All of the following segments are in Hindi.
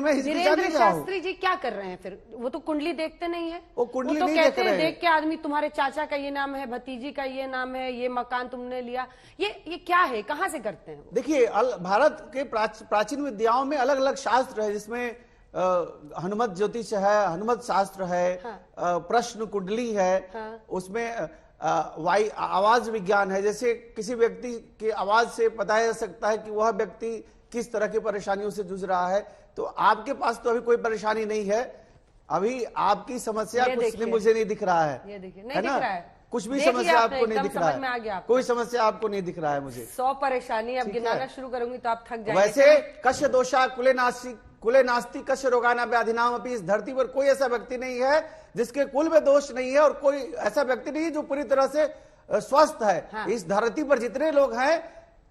मैं इस दिशा धीरेन्द्र नहीं गया हूं। शास्त्री जी क्या कर रहे हैं फिर? वो तो कुंडली देखते नहीं है, वो कुंडली तो नहीं कहते देख हैं रहे हैं। देख के आदमी तुम्हारे चाचा का ये नाम है, भतीजी का ये नाम है, ये मकान तुमने लिया, ये क्या है, कहां से करते हैं? देखिए भारत के प्राचीन विद्याओं में अलग अलग शास्त्र है, जिसमें हनुमत ज्योतिष है, हनुमत शास्त्र है, हाँ। प्रश्न कुंडली है, हाँ। उसमें आवाज विज्ञान है। जैसे किसी व्यक्ति की आवाज से पता जा सकता है कि वह व्यक्ति किस तरह की परेशानियों से जूझ रहा है। तो आपके पास तो अभी कोई परेशानी नहीं है, अभी आपकी समस्या कुछ मुझे नहीं दिख रहा है, ये देखिए, नहीं दिख रहा है, कुछ भी समस्या आपको नहीं दिख रहा है, कोई समस्या आपको नहीं दिख रहा है मुझे। 100 परेशानी अब गिनाना शुरू करूंगी तो आप थक जाएंगे। वैसे कश्य दोषा कुले नास्ति कश्य रोगाना व्याधिनाम अपनी, इस धरती पर कोई ऐसा व्यक्ति नहीं है जिसके कुल में दोष नहीं है, और कोई ऐसा व्यक्ति नहीं है जो पूरी तरह से स्वस्थ है। हाँ। इस धरती पर जितने लोग हैं,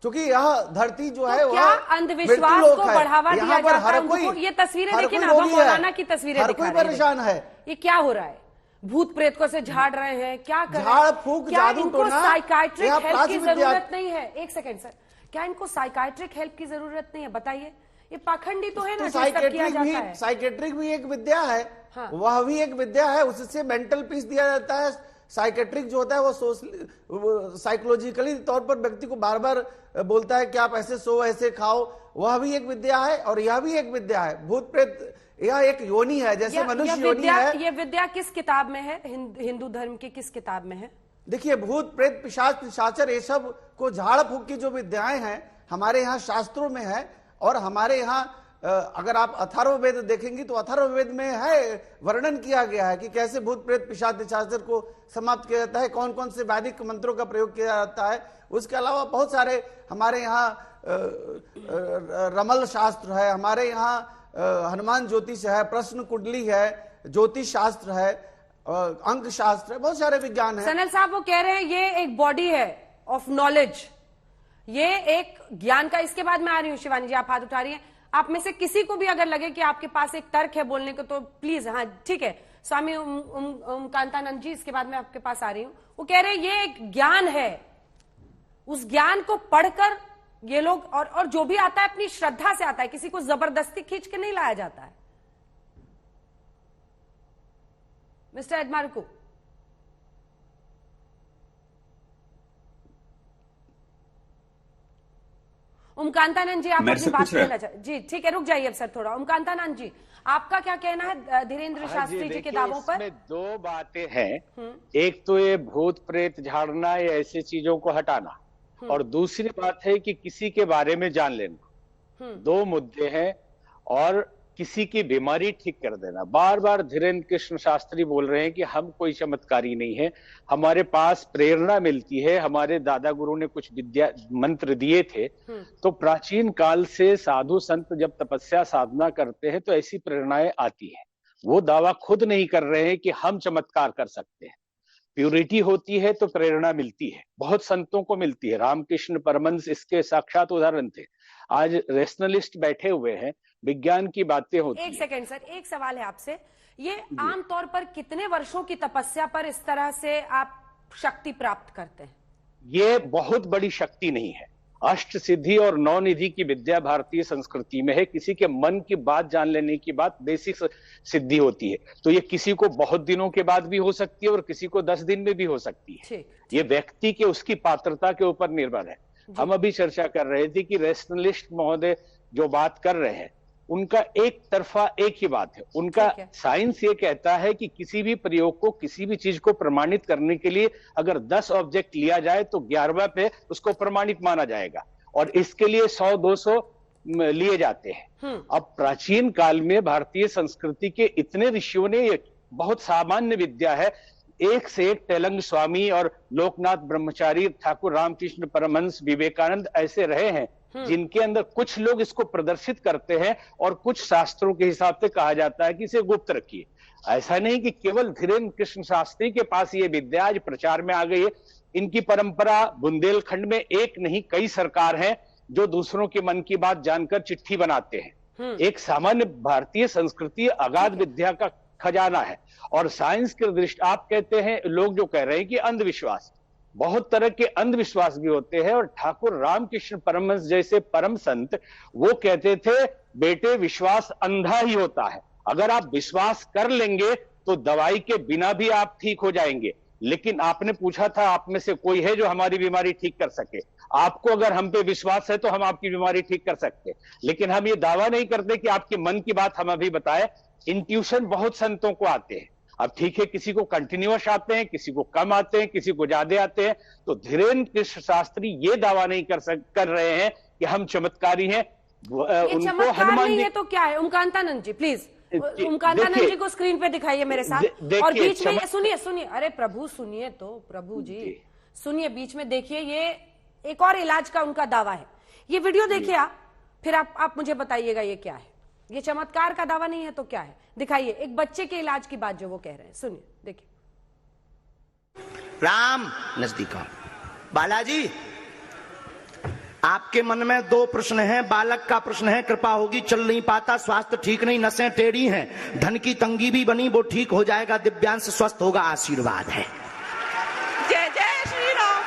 क्योंकि यह धरती जो है क्या अंधविश्वास को बढ़ावा दिया जाता है? ये तस्वीरें देखिए ना, मौलाना की तस्वीरें हर कोई परेशान है। ये क्या हो रहा है? भूत प्रेत को से झाड़ रहे हैं, क्या कर रहे हैं? झाड़ फूक जादू टोना, साइकाइट्रिक हेल्प की जरूरत नहीं है? एक सेकंड सर, क्या इनको साइकाइट्रिक हेल्प की जरूरत नहीं है? बताइए, ये पाखंडी तो है ना, साइकेट्रिक भी एक विद्या है। हाँ। वह भी एक विद्या है, उससे मेंटल पीस दिया जाता है। साइकेट्रिक जो होता है वो साइकोलॉजिकली तौर पर व्यक्ति को बार बार बोलता है कि आप ऐसे सो ऐसे खाओ, वह भी एक विद्या है, और यह भी एक विद्या है। भूत प्रेत यह एक योनि है, जैसे मनुष्य योनि है। ये विद्या किस किताब में है? हिंदू धर्म की किस किताब में है? देखिए, भूत प्रेत पिशाच पिशाचर ये सब को झाड़ फूक की जो विद्याएं हैं हमारे यहाँ शास्त्रों में है। और हमारे यहाँ अगर आप अथर्ववेद देखेंगे तो अथर्ववेद में है, वर्णन किया गया है कि कैसे भूत प्रेत पिशाच पिशाचर को समाप्त किया जाता है, कौन कौन से वैदिक मंत्रों का प्रयोग किया जाता है। उसके अलावा बहुत सारे हमारे यहाँ रमल शास्त्र है, हमारे यहाँ हनुमान ज्योतिष है, प्रश्न कुंडली है, ज्योतिष शास्त्र है, अंक शास्त्र है, बहुत सारे विज्ञान है। सनल साहब वो कह रहे हैं ये एक बॉडी है ऑफ नॉलेज, ये एक ज्ञान का। इसके बाद मैं आ रही हूँ शिवानी जी, आप हाथ उठा रही हैं। आप में से किसी को भी अगर लगे कि आपके पास एक तर्क है बोलने को तो प्लीज, हाँ ठीक है। स्वामी कांतानंद जी, इसके बाद मैं आपके पास आ रही हूँ। वो कह रहे हैं ये एक ज्ञान है, उस ज्ञान को पढ़कर ये लोग, और जो भी आता है अपनी श्रद्धा से आता है, किसी को जबरदस्ती खींच के नहीं लाया जाता है। मिस्टर एडमार्को, उमकांतानंद जी, आप अपनी बात कहना चाहते? जी ठीक है, रुक जाइए अब सर थोड़ा। उमकांतानंद जी, आपका क्या कहना है धीरेन्द्र शास्त्री जी के दावों पर? इसमें दो बातें हैं, एक तो ये भूत प्रेत झाड़ना या ऐसी चीजों को हटाना, और दूसरी बात है कि किसी के बारे में जान लेना। दो मुद्दे हैं। और किसी की बीमारी ठीक कर देना। बार बार धीरेन्द्र कृष्ण शास्त्री बोल रहे हैं कि हम कोई चमत्कारी नहीं है, हमारे पास प्रेरणा मिलती है, हमारे दादा गुरु ने कुछ विद्या मंत्र दिए थे। तो प्राचीन काल से साधु संत जब तपस्या साधना करते हैं तो ऐसी प्रेरणाएं आती हैं। वो दावा खुद नहीं कर रहे हैं कि हम चमत्कार कर सकते हैं। प्यूरिटी होती है तो प्रेरणा मिलती है, बहुत संतों को मिलती है। रामकृष्ण परमहंस इसके साक्षात उदाहरण थे। आज रेशनलिस्ट बैठे हुए हैं, विज्ञान की बातें होती हैं। एक सेकंड सर, एक सवाल है आपसे, ये आमतौर पर कितने वर्षों की तपस्या पर इस तरह से आप शक्ति प्राप्त करते हैं? ये बहुत बड़ी शक्ति नहीं है। अष्ट सिद्धि और नौ निधि की विद्या भारतीय संस्कृति में है। किसी के मन की बात जान लेने की बात बेसिक सिद्धि होती है। तो ये किसी को बहुत दिनों के बाद भी हो सकती है और किसी को 10 दिन में भी हो सकती है। ये व्यक्ति के उसकी पात्रता के ऊपर निर्भर है। हम अभी चर्चा कर रहे थे कि रेशनलिस्ट महोदय जो बात कर रहे हैं उनका एक तरफा एक ही बात है। उनका साइंस ये कहता है कि किसी भी प्रयोग को, किसी भी चीज को प्रमाणित करने के लिए अगर 10 ऑब्जेक्ट लिया जाए तो 11वां पे उसको प्रमाणित माना जाएगा, और इसके लिए 100-200 लिए जाते हैं। अब प्राचीन काल में भारतीय संस्कृति के इतने ऋषियों ने, ये बहुत सामान्य विद्या है, एक से एक तेलंग स्वामी और लोकनाथ ब्रह्मचारी, ठाकुर रामकृष्ण परमहंस, विवेकानंद ऐसे रहे हैं जिनके अंदर कुछ लोग इसको प्रदर्शित करते हैं और कुछ शास्त्रों के हिसाब से कहा जाता है कि इसे गुप्त रखिए। ऐसा नहीं कि केवल धीरेन्द्र कृष्ण शास्त्री के पास ये विद्या आज प्रचार में आ गई है। इनकी परंपरा बुंदेलखंड में एक नहीं कई सरकार हैं जो दूसरों के मन की बात जानकर चिट्ठी बनाते हैं। एक सामान्य भारतीय संस्कृति अगाध विद्या का खजाना है। और साइंस की दृष्टि, आप कहते हैं, लोग जो कह रहे हैं कि अंधविश्वास, बहुत तरह के अंधविश्वास भी होते हैं। और ठाकुर रामकृष्ण परमहंस जैसे परम संत वो कहते थे, बेटे विश्वास अंधा ही होता है, अगर आप विश्वास कर लेंगे तो दवाई के बिना भी आप ठीक हो जाएंगे। लेकिन आपने पूछा था आप में से कोई है जो हमारी बीमारी ठीक कर सके। आपको अगर हम पे विश्वास है तो हम आपकी बीमारी ठीक कर सकते, लेकिन हम ये दावा नहीं करते कि आपके मन की बात हम अभी बताए। इंट्यूशन बहुत संतों को आते हैं। अब ठीक है, किसी को कंटिन्यूअस आते हैं, किसी को कम आते हैं, किसी को ज्यादा आते हैं। तो धीरेन्द्र कृष्ण शास्त्री ये दावा नहीं कर रहे हैं कि हम चमत्कारी हैं। उनको हनुमान जी तो क्या है? ओमकांतानंद जी प्लीज, ओमकांतानंद जी को स्क्रीन पे दिखाइए मेरे साथ। और बीच में सुनिए, अरे प्रभु सुनिए तो, प्रभु जी सुनिए, बीच में देखिए, ये एक और इलाज का उनका दावा है। ये वीडियो देखिए आप, फिर आप मुझे बताइएगा ये क्या है। ये चमत्कार का दावा नहीं है तो क्या है? दिखाइए, एक बच्चे के इलाज की बात जो वो कह रहे हैं, सुनिए, देखिए। राम नजदीक आओ। बालाजी, आपके मन में दो प्रश्न हैं। बालक का प्रश्न है, कृपा होगी, चल नहीं पाता, स्वास्थ्य ठीक नहीं, नसें टेढ़ी हैं, धन की तंगी भी बनी, वो ठीक हो जाएगा, दिव्यांश स्वस्थ होगा, आशीर्वाद है। जय जय श्री राम।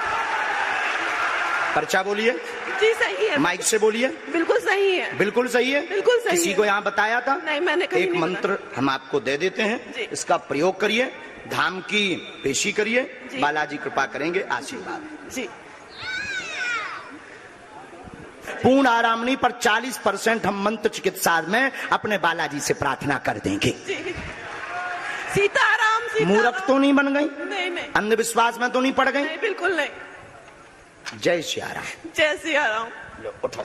पर्चा बोलिए जी। सही है, माइक से बोलिए। बिल्कुल सही है, बिल्कुल सही है, बिल्कुल सही किसी है। को यहाँ बताया था? नहीं, मैंने कहीं एक नहीं मंत्र हम आपको दे देते हैं, जी। इसका प्रयोग करिए, धाम की पेशी करिए, बालाजी कृपा करेंगे, आशीर्वाद जी। पूर्ण आराम नहीं पर 40% हम मंत्र चिकित्सा में अपने बालाजी से प्रार्थना कर देंगे। सीताराम। मूर्ख तो नहीं बन गई? नहीं। अंधविश्वास में तो नहीं पड़ गई? नहीं, बिल्कुल नहीं। जय सिया राम। जय सिया राम। लो, उठो।